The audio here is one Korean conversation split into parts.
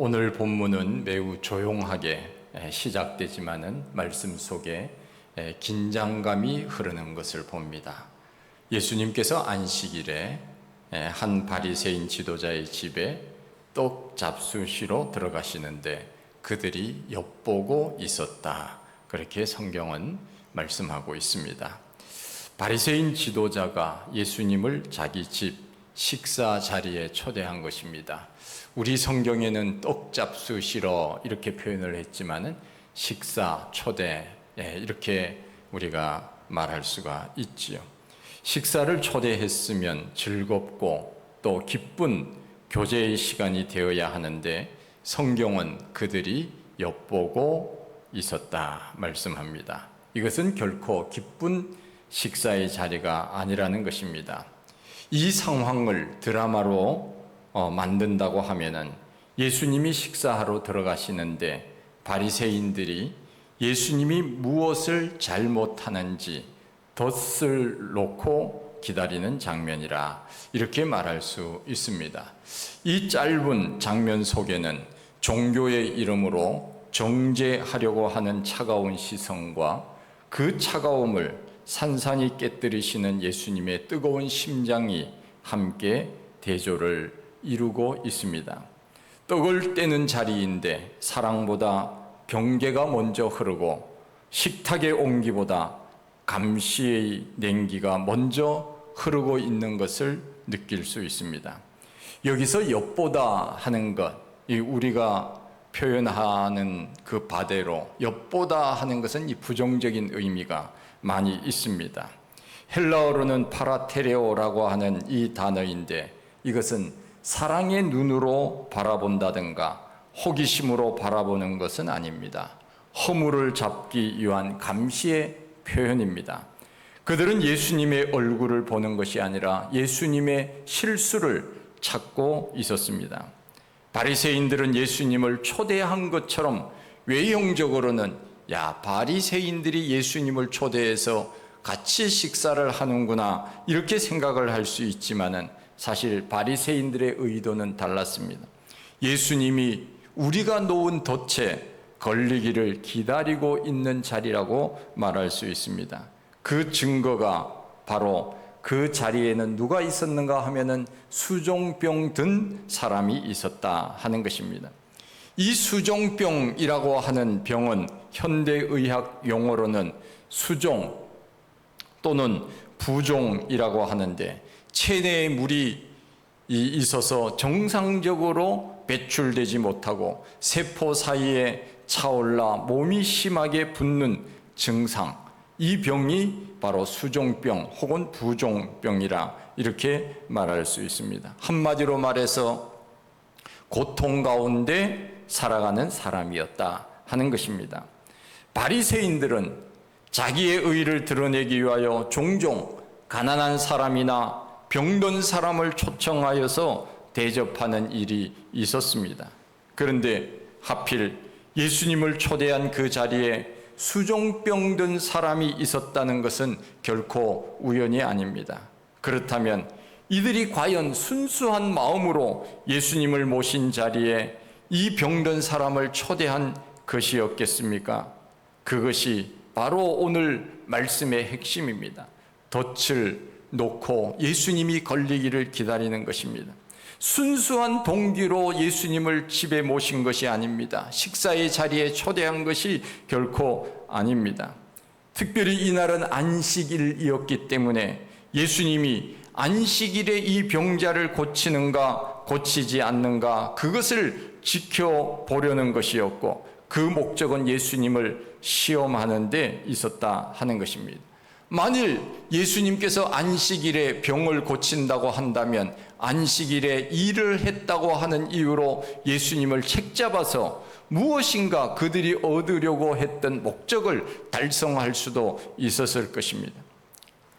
오늘 본문은 매우 조용하게 시작되지만은 말씀 속에 긴장감이 흐르는 것을 봅니다. 예수님께서 안식일에 한 바리새인 지도자의 집에 떡 잡수시러 들어가시는데 그들이 엿보고 있었다. 그렇게 성경은 말씀하고 있습니다. 바리새인 지도자가 예수님을 자기 집 식사 자리에 초대한 것입니다. 우리 성경에는 떡 잡수시러 이렇게 표현을 했지만은 식사, 초대 이렇게 우리가 말할 수가 있지요. 식사를 초대했으면 즐겁고 또 기쁜 교제의 시간이 되어야 하는데 성경은 그들이 엿보고 있었다 말씀합니다. 이것은 결코 기쁜 식사의 자리가 아니라는 것입니다. 이 상황을 드라마로 만든다고 하면은 예수님이 식사하러 들어가시는데 바리새인들이 예수님이 무엇을 잘못하는지 덫을 놓고 기다리는 장면이라 이렇게 말할 수 있습니다. 이 짧은 장면 속에는 종교의 이름으로 정죄하려고 하는 차가운 시선과 그 차가움을 산산이 깨뜨리시는 예수님의 뜨거운 심장이 함께 대조를 이루고 있습니다. 떡을 떼는 자리인데 사랑보다 경계가 먼저 흐르고 식탁의 온기보다 감시의 냉기가 먼저 흐르고 있는 것을 느낄 수 있습니다. 여기서 엿보다 하는 것, 우리가 표현하는 그 바대로 엿보다 하는 것은 이 부정적인 의미가 많이 있습니다. 헬라어로는 파라테레오라고 하는 이 단어인데 이것은 사랑의 눈으로 바라본다든가 호기심으로 바라보는 것은 아닙니다. 허물을 잡기 위한 감시의 표현입니다. 그들은 예수님의 얼굴을 보는 것이 아니라 예수님의 실수를 찾고 있었습니다. 바리새인들은 예수님을 초대한 것처럼 외형적으로는 바리새인들이 예수님을 초대해서 같이 식사를 하는구나 이렇게 생각을 할 수 있지만은 사실 바리새인들의 의도는 달랐습니다. 예수님이 우리가 놓은 덫에 걸리기를 기다리고 있는 자리라고 말할 수 있습니다. 그 증거가 바로 그 자리에는 누가 있었는가 하면은 수종병 든 사람이 있었다 하는 것입니다. 이 수종병이라고 하는 병은 현대의학 용어로는 수종 또는 부종이라고 하는데 체내에 물이 있어서 정상적으로 배출되지 못하고 세포 사이에 차올라 몸이 심하게 붓는 증상, 이 병이 바로 수종병 혹은 부종병이라 이렇게 말할 수 있습니다. 한마디로 말해서 고통 가운데 살아가는 사람이었다 하는 것입니다. 바리새인들은 자기의 의를 드러내기 위하여 종종 가난한 사람이나 병든 사람을 초청하여서 대접하는 일이 있었습니다. 그런데 하필 예수님을 초대한 그 자리에 수종병 든 사람이 있었다는 것은 결코 우연이 아닙니다. 그렇다면 이들이 과연 순수한 마음으로 예수님을 모신 자리에 이 병든 사람을 초대한 것이었겠습니까? 그것이 바로 오늘 말씀의 핵심입니다. 덫을 놓고 예수님이 걸리기를 기다리는 것입니다. 순수한 동기로 예수님을 집에 모신 것이 아닙니다. 식사의 자리에 초대한 것이 결코 아닙니다. 특별히 이날은 안식일이었기 때문에 예수님이 안식일에 이 병자를 고치는가 고치지 않는가 그것을 지켜보려는 것이었고 그 목적은 예수님을 시험하는 데 있었다 하는 것입니다. 만일 예수님께서 안식일에 병을 고친다고 한다면 안식일에 일을 했다고 하는 이유로 예수님을 책잡아서 무엇인가 그들이 얻으려고 했던 목적을 달성할 수도 있었을 것입니다.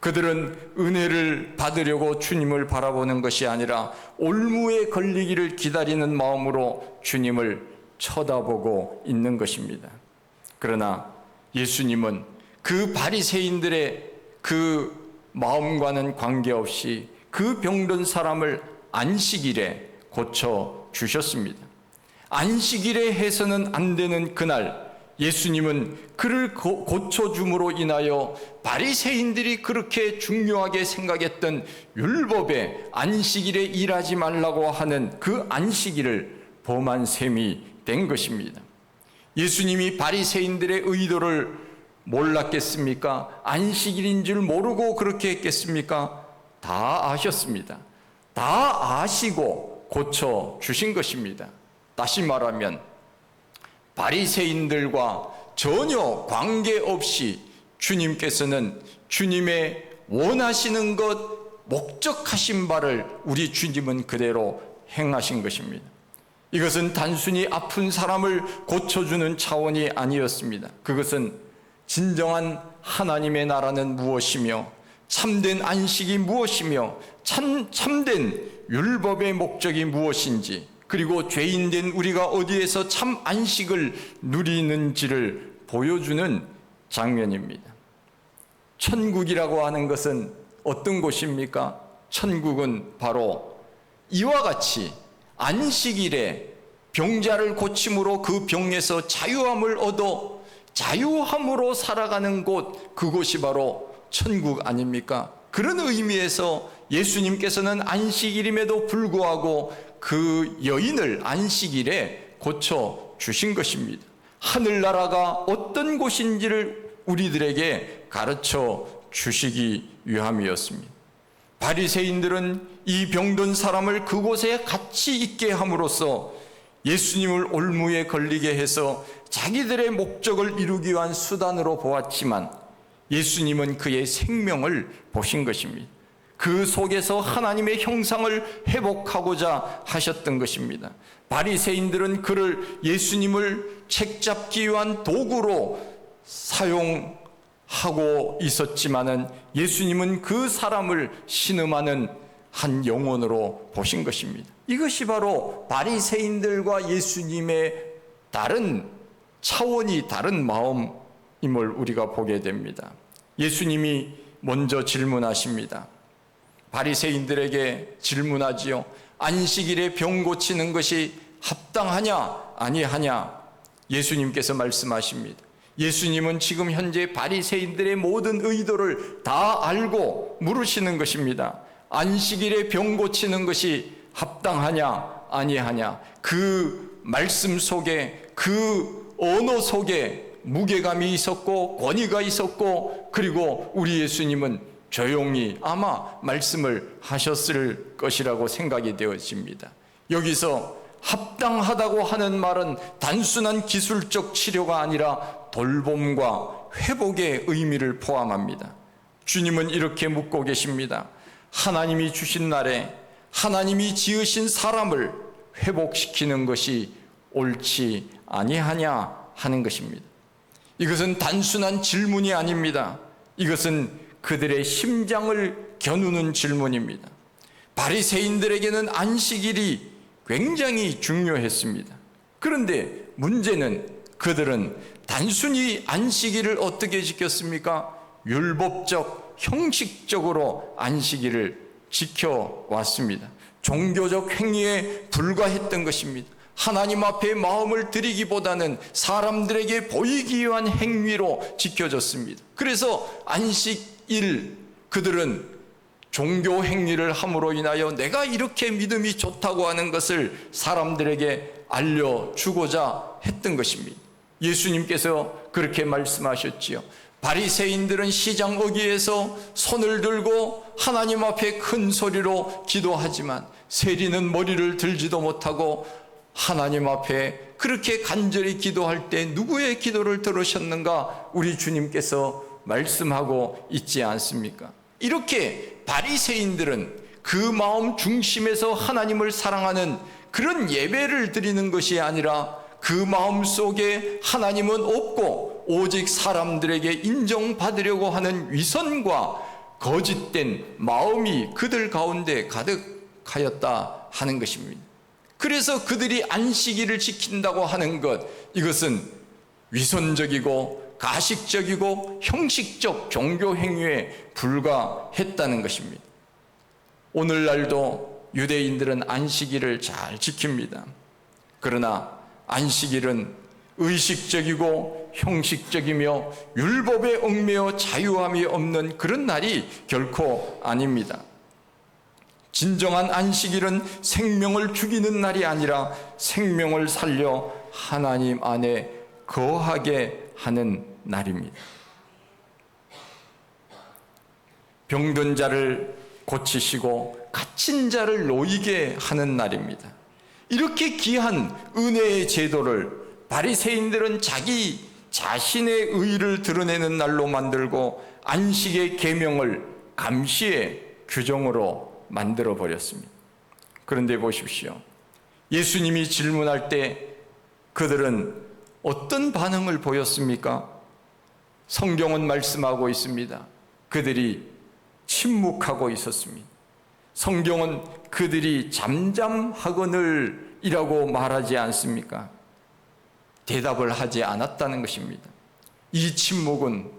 그들은 은혜를 받으려고 주님을 바라보는 것이 아니라 올무에 걸리기를 기다리는 마음으로 주님을 쳐다보고 있는 것입니다. 그러나 예수님은 그 바리새인들의 그 마음과는 관계없이 그 병든 사람을 안식일에 고쳐 주셨습니다. 안식일에 해서는 안 되는 그날, 예수님은 그를 고쳐줌으로 인하여 바리새인들이 그렇게 중요하게 생각했던 율법에 안식일에 일하지 말라고 하는 그 안식일을 범한 셈이 된 것입니다. 예수님이 바리새인들의 의도를 몰랐겠습니까? 안식일인 줄 모르고 그렇게 했겠습니까? 다 아셨습니다. 다 아시고 고쳐주신 것입니다. 다시 말하면 바리새인들과 전혀 관계없이 주님께서는 주님의 원하시는 것, 목적하신 바를 우리 주님은 그대로 행하신 것입니다. 이것은 단순히 아픈 사람을 고쳐주는 차원이 아니었습니다. 그것은 진정한 하나님의 나라는 무엇이며 참된 안식이 무엇이며 참된 율법의 목적이 무엇인지, 그리고 죄인된 우리가 어디에서 참 안식을 누리는지를 보여주는 장면입니다. 천국이라고 하는 것은 어떤 곳입니까? 천국은 바로 이와 같이 안식일에 병자를 고침으로 그 병에서 자유함을 얻어 자유함으로 살아가는 곳, 그곳이 바로 천국 아닙니까? 그런 의미에서 예수님께서는 안식일임에도 불구하고 그 여인을 안식일에 고쳐 주신 것입니다. 하늘나라가 어떤 곳인지를 우리들에게 가르쳐 주시기 위함이었습니다. 바리새인들은 이 병든 사람을 그곳에 같이 있게 함으로써 예수님을 올무에 걸리게 해서 자기들의 목적을 이루기 위한 수단으로 보았지만, 예수님은 그의 생명을 보신 것입니다. 그 속에서 하나님의 형상을 회복하고자 하셨던 것입니다. 바리새인들은 그를 예수님을 책잡기 위한 도구로 사용하고 있었지만은 예수님은 그 사람을 신음하는 한 영혼으로 보신 것입니다. 이것이 바로 바리새인들과 예수님의 다른 차원이 다른 마음임을 우리가 보게 됩니다. 예수님이 먼저 질문하십니다. 바리새인들에게 질문하지요. 안식일에 병 고치는 것이 합당하냐 아니하냐? 예수님께서 말씀하십니다. 예수님은 지금 현재 바리새인들의 모든 의도를 다 알고 물으시는 것입니다. 안식일에 병 고치는 것이 합당하냐 아니하냐? 그 말씀 속에, 그 언어 속에 무게감이 있었고 권위가 있었고, 그리고 우리 예수님은 조용히 아마 말씀을 하셨을 것이라고 생각이 되어집니다. 여기서 합당하다고 하는 말은 단순한 기술적 치료가 아니라 돌봄과 회복의 의미를 포함합니다. 주님은 이렇게 묻고 계십니다. 하나님이 주신 날에 하나님이 지으신 사람을 회복시키는 것이 옳지 아니하냐 하는 것입니다. 이것은 단순한 질문이 아닙니다. 이것은 그들의 심장을 겨누는 질문입니다. 바리새인들에게는 안식일이 굉장히 중요했습니다. 그런데 문제는 그들은 단순히 안식일을 어떻게 지켰습니까? 율법적, 형식적으로 안식일을 지켜왔습니다. 종교적 행위에 불과했던 것입니다. 하나님 앞에 마음을 드리기보다는 사람들에게 보이기 위한 행위로 지켜졌습니다. 그래서 안식일, 그들은 종교 행위를 함으로 인하여 내가 이렇게 믿음이 좋다고 하는 것을 사람들에게 알려주고자 했던 것입니다. 예수님께서 그렇게 말씀하셨지요. 바리새인들은 시장 어귀에서 손을 들고 하나님 앞에 큰 소리로 기도하지만 세리는 머리를 들지도 못하고 하나님 앞에 그렇게 간절히 기도할 때 누구의 기도를 들으셨는가? 우리 주님께서 말씀하고 있지 않습니까? 이렇게 바리새인들은 그 마음 중심에서 하나님을 사랑하는 그런 예배를 드리는 것이 아니라 그 마음 속에 하나님은 없고 오직 사람들에게 인정받으려고 하는 위선과 거짓된 마음이 그들 가운데 가득하였다 하는 것입니다. 그래서 그들이 안식일을 지킨다고 하는 것, 이것은 위선적이고 가식적이고 형식적 종교 행위에 불과했다는 것입니다. 오늘날도 유대인들은 안식일을 잘 지킵니다. 그러나 안식일은 의식적이고 형식적이며 율법에 얽매여 자유함이 없는 그런 날이 결코 아닙니다. 진정한 안식일은 생명을 죽이는 날이 아니라 생명을 살려 하나님 안에 거하게 하는 날입니다. 병든 자를 고치시고 갇힌 자를 놓이게 하는 날입니다. 이렇게 귀한 은혜의 제도를 바리새인들은 자기 자신의 의를 드러내는 날로 만들고 안식의 계명을 감시의 규정으로 만들어 버렸습니다. 그런데 보십시오. 예수님이 질문할 때 그들은 어떤 반응을 보였습니까? 성경은 말씀하고 있습니다. 그들이 침묵하고 있었습니다. 성경은 그들이 잠잠하거늘 이라고 말하지 않습니까? 대답을 하지 않았다는 것입니다. 이 침묵은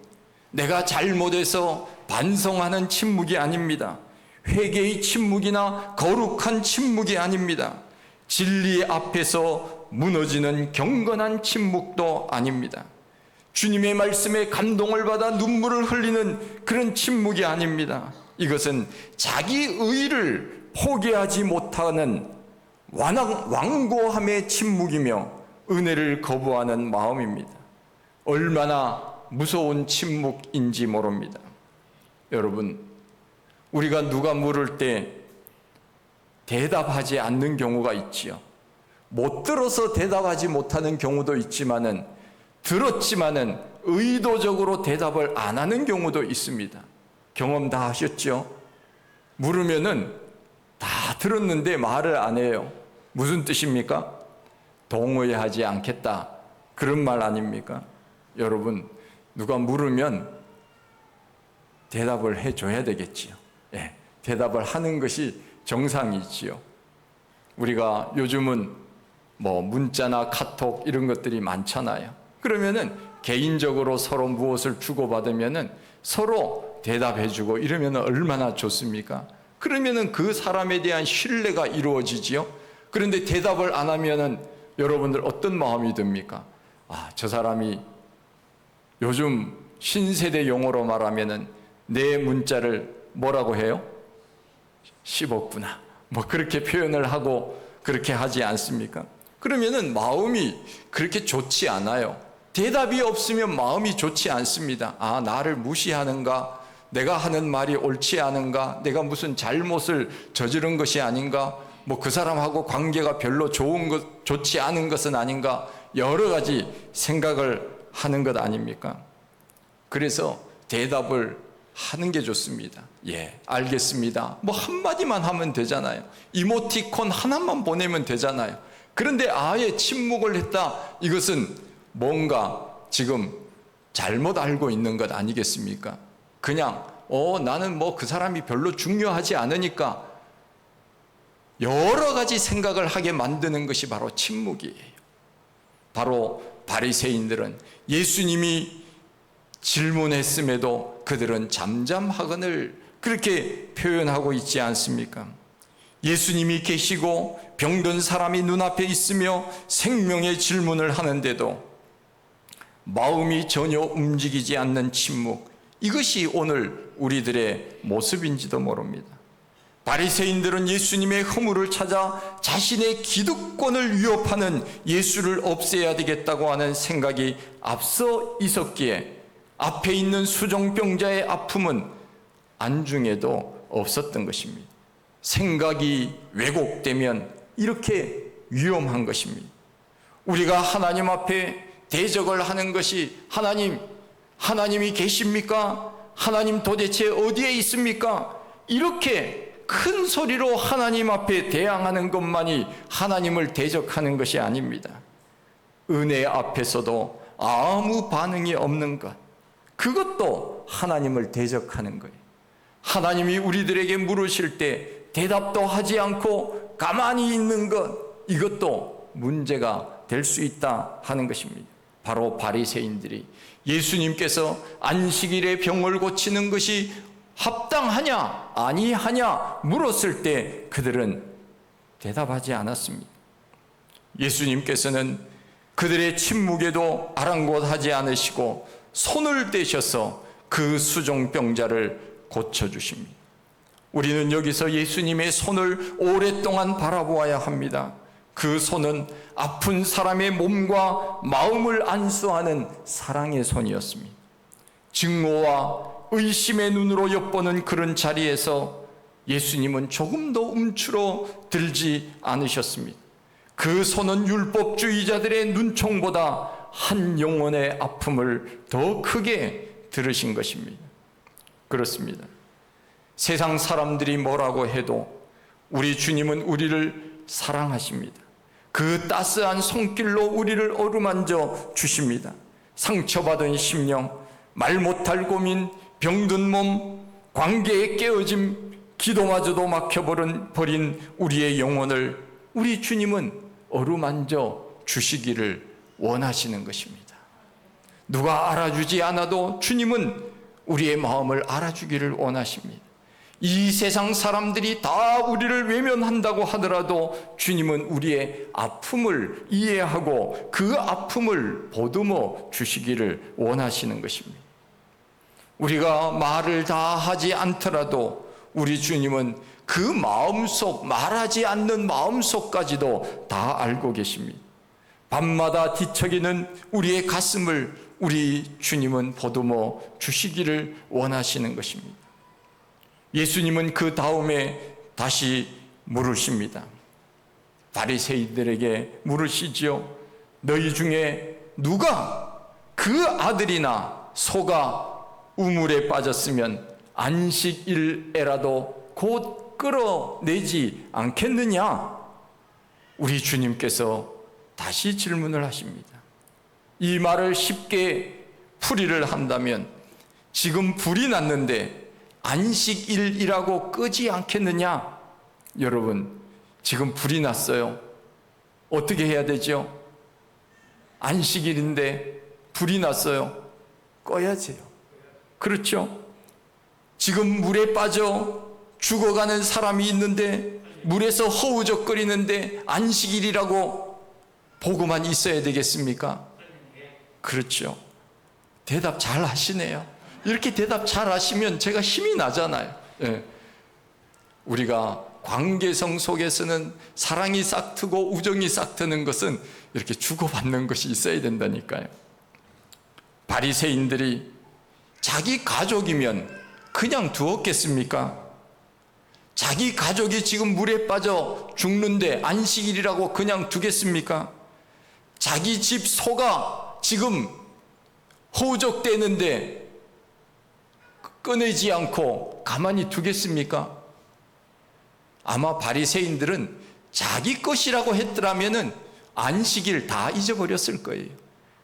내가 잘못해서 반성하는 침묵이 아닙니다. 회개의 침묵이나 거룩한 침묵이 아닙니다. 진리 앞에서 무너지는 경건한 침묵도 아닙니다. 주님의 말씀에 감동을 받아 눈물을 흘리는 그런 침묵이 아닙니다. 이것은 자기 의를 포기하지 못하는 완고함의 침묵이며 은혜를 거부하는 마음입니다. 얼마나 무서운 침묵인지 모릅니다. 여러분, 우리가 누가 물을 때 대답하지 않는 경우가 있지요. 못 들어서 대답하지 못하는 경우도 있지만은 들었지만은 의도적으로 대답을 안 하는 경우도 있습니다. 경험 다 하셨죠? 물으면은 다 들었는데 말을 안 해요. 무슨 뜻입니까? 동의하지 않겠다. 그런 말 아닙니까? 여러분, 누가 물으면 대답을 해줘야 되겠지요. 예, 대답을 하는 것이 정상이지요. 우리가 요즘은 문자나 카톡 이런 것들이 많잖아요. 그러면은 개인적으로 서로 무엇을 주고받으면은 서로 대답해주고 이러면 얼마나 좋습니까? 그러면은 그 사람에 대한 신뢰가 이루어지지요. 그런데 대답을 안 하면은 여러분들 어떤 마음이 듭니까? 저 사람이 요즘 신세대 용어로 말하면은 내 문자를 뭐라고 해요? 씹었구나. 그렇게 표현을 하고 그렇게 하지 않습니까? 그러면은 마음이 그렇게 좋지 않아요. 대답이 없으면 마음이 좋지 않습니다. 나를 무시하는가? 내가 하는 말이 옳지 않은가? 내가 무슨 잘못을 저지른 것이 아닌가? 그 사람하고 관계가 별로 좋지 않은 것은 아닌가? 여러 가지 생각을 하는 것 아닙니까? 그래서 대답을 하는 게 좋습니다. 예, 알겠습니다. 한마디만 하면 되잖아요. 이모티콘 하나만 보내면 되잖아요. 그런데 아예 침묵을 했다. 이것은 뭔가 지금 잘못 알고 있는 것 아니겠습니까? 그냥 나는 그 사람이 별로 중요하지 않으니까 여러 가지 생각을 하게 만드는 것이 바로 침묵이에요. 바로 바리새인들은 예수님이 질문했음에도 그들은 잠잠하거늘 그렇게 표현하고 있지 않습니까? 예수님이 계시고 병든 사람이 눈앞에 있으며 생명의 질문을 하는데도 마음이 전혀 움직이지 않는 침묵, 이것이 오늘 우리들의 모습인지도 모릅니다. 바리새인들은 예수님의 허물을 찾아 자신의 기득권을 위협하는 예수를 없애야 되겠다고 하는 생각이 앞서 있었기에 앞에 있는 수종병자의 아픔은 안중에도 없었던 것입니다. 생각이 왜곡되면 이렇게 위험한 것입니다. 우리가 하나님 앞에 대적을 하는 것이 하나님이 계십니까? 하나님 도대체 어디에 있습니까? 이렇게 큰 소리로 하나님 앞에 대항하는 것만이 하나님을 대적하는 것이 아닙니다. 은혜 앞에서도 아무 반응이 없는 것, 그것도 하나님을 대적하는 거예요. 하나님이 우리들에게 물으실 때 대답도 하지 않고 가만히 있는 것, 이것도 문제가 될 수 있다 하는 것입니다. 바로 바리새인들이 예수님께서 안식일에 병을 고치는 것이 합당하냐 아니하냐 물었을 때 그들은 대답하지 않았습니다. 예수님께서는 그들의 침묵에도 아랑곳하지 않으시고 손을 떼셔서 그 수종병자를 고쳐주십니다. 우리는 여기서 예수님의 손을 오랫동안 바라보아야 합니다. 그 손은 아픈 사람의 몸과 마음을 안수하는 사랑의 손이었습니다. 증오와 의심의 눈으로 엿보는 그런 자리에서 예수님은 조금도 움츠러들지 않으셨습니다. 그 손은 율법주의자들의 눈총보다 한 영혼의 아픔을 더 크게 들으신 것입니다. 그렇습니다. 세상 사람들이 뭐라고 해도 우리 주님은 우리를 사랑하십니다. 그 따스한 손길로 우리를 어루만져 주십니다. 상처받은 심령, 말 못할 고민, 병든 몸, 관계의 깨어짐, 기도마저도 막혀버린 우리의 영혼을 우리 주님은 어루만져 주시기를 원하시는 것입니다. 누가 알아주지 않아도 주님은 우리의 마음을 알아주기를 원하십니다. 이 세상 사람들이 다 우리를 외면한다고 하더라도 주님은 우리의 아픔을 이해하고 그 아픔을 보듬어 주시기를 원하시는 것입니다. 우리가 말을 다 하지 않더라도 우리 주님은 그 마음속, 말하지 않는 마음속까지도 다 알고 계십니다. 밤마다 뒤척이는 우리의 가슴을 우리 주님은 보듬어 주시기를 원하시는 것입니다. 예수님은 그 다음에 다시 물으십니다. 바리새인들에게 물으시지요. 너희 중에 누가 그 아들이나 소가 우물에 빠졌으면 안식일에라도 곧 끌어내지 않겠느냐? 우리 주님께서 다시 질문을 하십니다. 이 말을 쉽게 풀이를 한다면 지금 불이 났는데 안식일이라고 끄지 않겠느냐? 여러분, 지금 불이 났어요. 어떻게 해야 되죠? 안식일인데 불이 났어요. 꺼야지요. 그렇죠? 지금 물에 빠져 죽어가는 사람이 있는데 물에서 허우적거리는데 안식일이라고 보고만 있어야 되겠습니까? 그렇죠. 대답 잘 하시네요. 이렇게 대답 잘 하시면 제가 힘이 나잖아요. 예. 우리가 관계성 속에서는 사랑이 싹트고 우정이 싹트는 것은 이렇게 주고받는 것이 있어야 된다니까요. 바리새인들이 자기 가족이면 그냥 두었겠습니까? 자기 가족이 지금 물에 빠져 죽는데 안식일이라고 그냥 두겠습니까? 자기 집 소가 지금 허우적대는데 꺼내지 않고 가만히 두겠습니까? 아마 바리새인들은 자기 것이라고 했더라면은 안식일 다 잊어버렸을 거예요.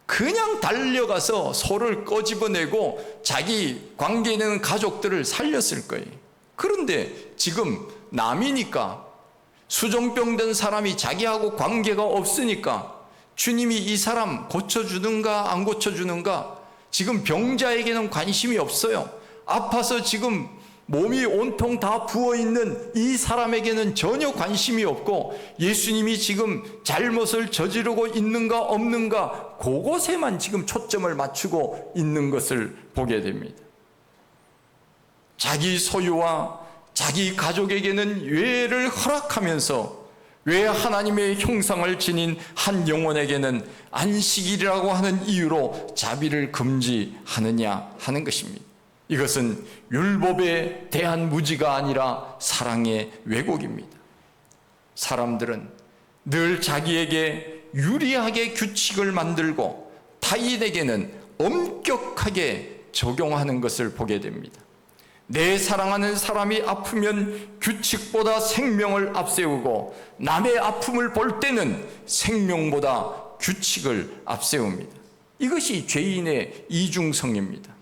그냥 달려가서 소를 꺼집어내고 자기 관계 있는 가족들을 살렸을 거예요. 그런데 지금 남이니까, 수종병 든 사람이 자기하고 관계가 없으니까 주님이 이 사람 고쳐주는가 안 고쳐주는가, 지금 병자에게는 관심이 없어요. 아파서 지금 몸이 온통 다 부어있는 이 사람에게는 전혀 관심이 없고 예수님이 지금 잘못을 저지르고 있는가 없는가 그곳에만 지금 초점을 맞추고 있는 것을 보게 됩니다. 자기 소유와 자기 가족에게는 유해를 허락하면서 왜 하나님의 형상을 지닌 한 영혼에게는 안식일이라고 하는 이유로 자비를 금지하느냐 하는 것입니다. 이것은 율법에 대한 무지가 아니라 사랑의 왜곡입니다. 사람들은 늘 자기에게 유리하게 규칙을 만들고 타인에게는 엄격하게 적용하는 것을 보게 됩니다. 내 사랑하는 사람이 아프면 규칙보다 생명을 앞세우고 남의 아픔을 볼 때는 생명보다 규칙을 앞세웁니다. 이것이 죄인의 이중성입니다.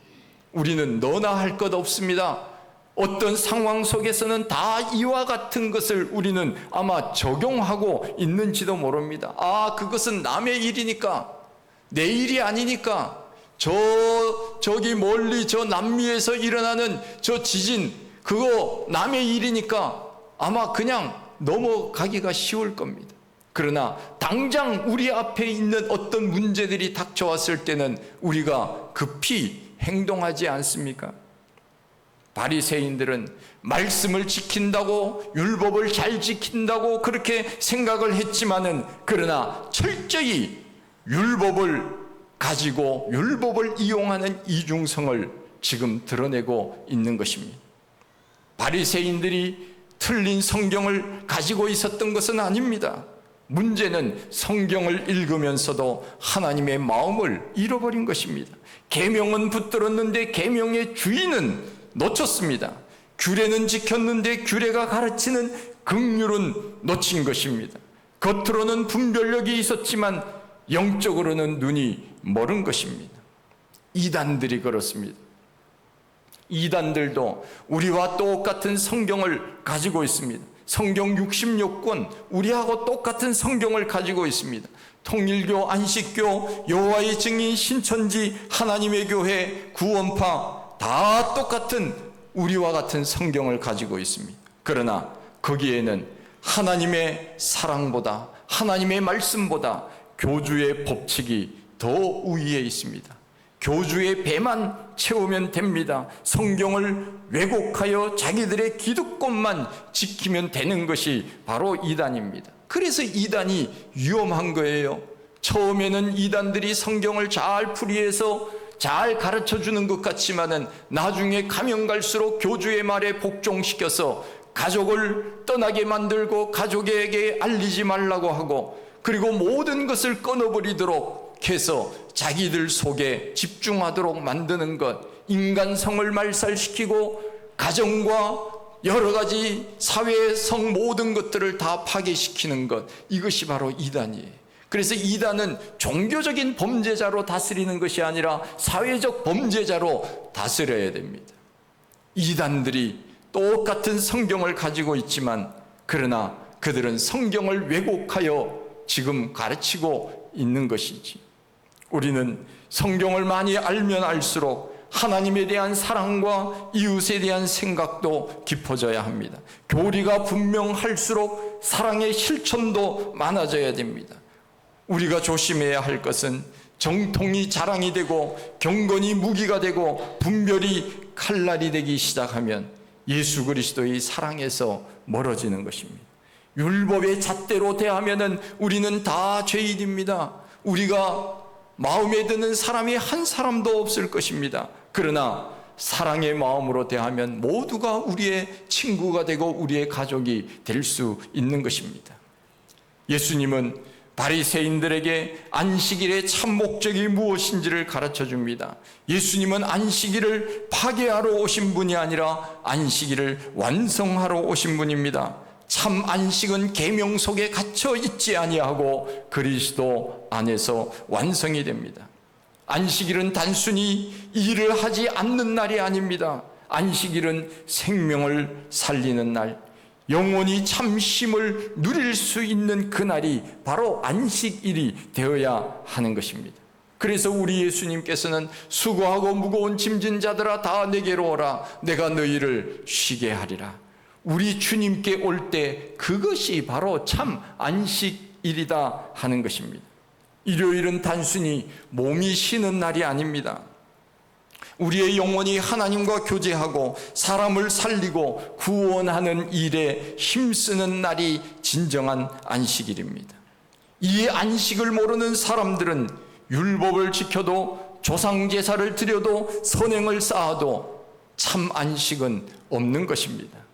우리는 너나 할 것 없습니다. 어떤 상황 속에서는 다 이와 같은 것을 우리는 아마 적용하고 있는지도 모릅니다. 아, 그것은 남의 일이니까, 내 일이 아니니까, 저기 멀리 저 남미에서 일어나는 저 지진, 그거 남의 일이니까 아마 그냥 넘어가기가 쉬울 겁니다. 그러나 당장 우리 앞에 있는 어떤 문제들이 닥쳐왔을 때는 우리가 급히 행동하지 않습니까? 바리새인들은 말씀을 지킨다고, 율법을 잘 지킨다고 그렇게 생각을 했지만은, 그러나 철저히 율법을 가지고 율법을 이용하는 이중성을 지금 드러내고 있는 것입니다. 바리새인들이 틀린 성경을 가지고 있었던 것은 아닙니다. 문제는 성경을 읽으면서도 하나님의 마음을 잃어버린 것입니다. 계명은 붙들었는데 계명의 주인은 놓쳤습니다. 규례는 지켰는데 규례가 가르치는 긍휼은 놓친 것입니다. 겉으로는 분별력이 있었지만 영적으로는 눈이 멀은 것입니다. 이단들이 그렇습니다. 이단들도 우리와 똑같은 성경을 가지고 있습니다. 성경 66권, 우리하고 똑같은 성경을 가지고 있습니다. 통일교, 안식교, 여호와의 증인, 신천지, 하나님의 교회, 구원파 다 똑같은 우리와 같은 성경을 가지고 있습니다. 그러나 거기에는 하나님의 사랑보다, 하나님의 말씀보다 교주의 법칙이 더 우위에 있습니다. 교주의 배만 채우면 됩니다. 성경을 왜곡하여 자기들의 기득권만 지키면 되는 것이 바로 이단입니다. 그래서 이단이 위험한 거예요. 처음에는 이단들이 성경을 잘 풀이해서 잘 가르쳐 주는 것 같지만은 나중에 가면 갈수록 교주의 말에 복종시켜서 가족을 떠나게 만들고 가족에게 알리지 말라고 하고, 그리고 모든 것을 끊어버리도록 해서 자기들 속에 집중하도록 만드는 것, 인간성을 말살시키고 가정과 여러 가지 사회성 모든 것들을 다 파괴시키는 것, 이것이 바로 이단이에요. 그래서 이단은 종교적인 범죄자로 다스리는 것이 아니라 사회적 범죄자로 다스려야 됩니다. 이단들이 똑같은 성경을 가지고 있지만, 그러나 그들은 성경을 왜곡하여 지금 가르치고 있는 것이지. 우리는 성경을 많이 알면 알수록 하나님에 대한 사랑과 이웃에 대한 생각도 깊어져야 합니다. 교리가 분명할수록 사랑의 실천도 많아져야 됩니다. 우리가 조심해야 할 것은 정통이 자랑이 되고 경건이 무기가 되고 분별이 칼날이 되기 시작하면 예수 그리스도의 사랑에서 멀어지는 것입니다. 율법의 잣대로 대하면은 우리는 다 죄인입니다. 우리가 마음에 드는 사람이 한 사람도 없을 것입니다. 그러나 사랑의 마음으로 대하면 모두가 우리의 친구가 되고 우리의 가족이 될 수 있는 것입니다. 예수님은 바리새인들에게 안식일의 참 목적이 무엇인지를 가르쳐 줍니다. 예수님은 안식일을 파괴하러 오신 분이 아니라 안식일을 완성하러 오신 분입니다. 참 안식은 계명 속에 갇혀 있지 아니하고 그리스도 안에서 완성이 됩니다. 안식일은 단순히 일을 하지 않는 날이 아닙니다. 안식일은 생명을 살리는 날, 영원히 참 쉼을 누릴 수 있는 그날이 바로 안식일이 되어야 하는 것입니다. 그래서 우리 예수님께서는 수고하고 무거운 짐진 자들아 다 내게로 오라, 내가 너희를 쉬게 하리라. 우리 주님께 올 때 그것이 바로 참 안식일이다 하는 것입니다. 일요일은 단순히 몸이 쉬는 날이 아닙니다. 우리의 영혼이 하나님과 교제하고 사람을 살리고 구원하는 일에 힘쓰는 날이 진정한 안식일입니다. 이 안식을 모르는 사람들은 율법을 지켜도 조상제사를 드려도 선행을 쌓아도 참 안식은 없는 것입니다.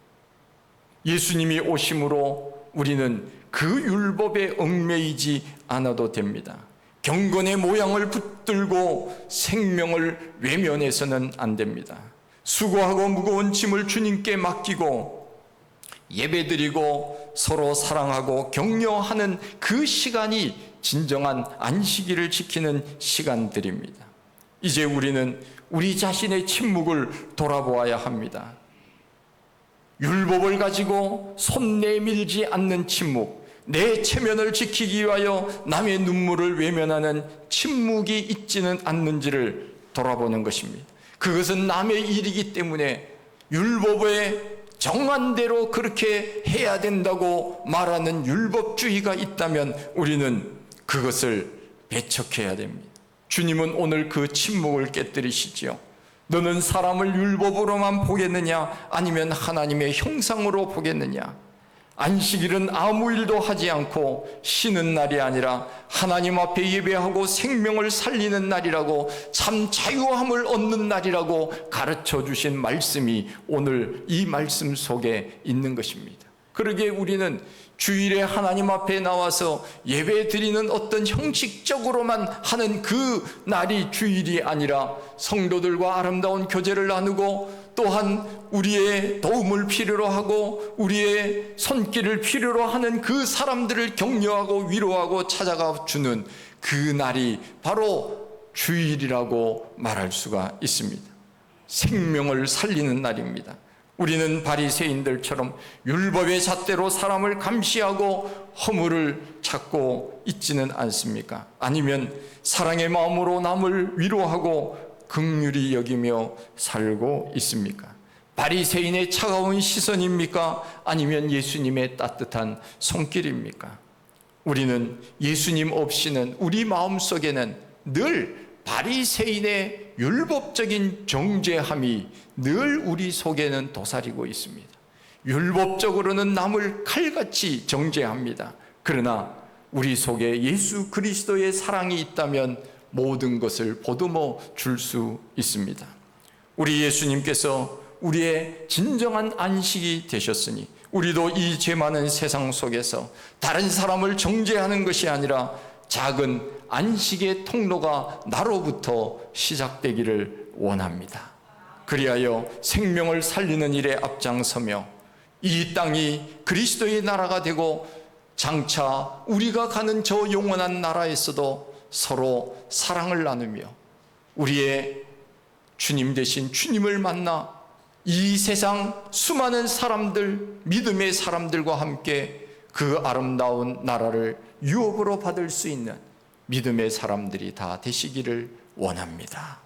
예수님이 오심으로 우리는 그 율법에 얽매이지 않아도 됩니다. 경건의 모양을 붙들고 생명을 외면해서는 안 됩니다. 수고하고 무거운 짐을 주님께 맡기고 예배드리고 서로 사랑하고 격려하는 그 시간이 진정한 안식일을 지키는 시간들입니다. 이제 우리는 우리 자신의 침묵을 돌아보아야 합니다. 율법을 가지고 손 내밀지 않는 침묵, 내 체면을 지키기 위하여 남의 눈물을 외면하는 침묵이 있지는 않는지를 돌아보는 것입니다. 그것은 남의 일이기 때문에 율법에 정한 대로 그렇게 해야 된다고 말하는 율법주의가 있다면 우리는 그것을 배척해야 됩니다. 주님은 오늘 그 침묵을 깨뜨리시지요. 너는 사람을 율법으로만 보겠느냐, 아니면 하나님의 형상으로 보겠느냐? 안식일은 아무 일도 하지 않고 쉬는 날이 아니라 하나님 앞에 예배하고 생명을 살리는 날이라고, 참 자유함을 얻는 날이라고 가르쳐 주신 말씀이 오늘 이 말씀 속에 있는 것입니다. 그러기에 우리는 주일에 하나님 앞에 나와서 예배 드리는 어떤 형식적으로만 하는 그 날이 주일이 아니라 성도들과 아름다운 교제를 나누고, 또한 우리의 도움을 필요로 하고 우리의 손길을 필요로 하는 그 사람들을 격려하고 위로하고 찾아가 주는 그 날이 바로 주일이라고 말할 수가 있습니다. 생명을 살리는 날입니다. 우리는 바리새인들처럼 율법의 잣대로 사람을 감시하고 허물을 찾고 있지는 않습니까? 아니면 사랑의 마음으로 남을 위로하고 긍휼히 여기며 살고 있습니까? 바리새인의 차가운 시선입니까? 아니면 예수님의 따뜻한 손길입니까? 우리는 예수님 없이는 우리 마음속에는 늘 바리새인의 율법적인 정죄함이 늘 우리 속에는 도사리고 있습니다. 율법적으로는 남을 칼같이 정죄합니다. 그러나 우리 속에 예수 그리스도의 사랑이 있다면 모든 것을 보듬어 줄 수 있습니다. 우리 예수님께서 우리의 진정한 안식이 되셨으니 우리도 이 죄 많은 세상 속에서 다른 사람을 정죄하는 것이 아니라 작은 안식의 통로가 나로부터 시작되기를 원합니다. 그리하여 생명을 살리는 일에 앞장서며 이 땅이 그리스도의 나라가 되고 장차 우리가 가는 저 영원한 나라에서도 서로 사랑을 나누며 우리의 주님 되신 주님을 만나 이 세상 수많은 사람들, 믿음의 사람들과 함께 그 아름다운 나라를 유업으로 받을 수 있는 믿음의 사람들이 다 되시기를 원합니다.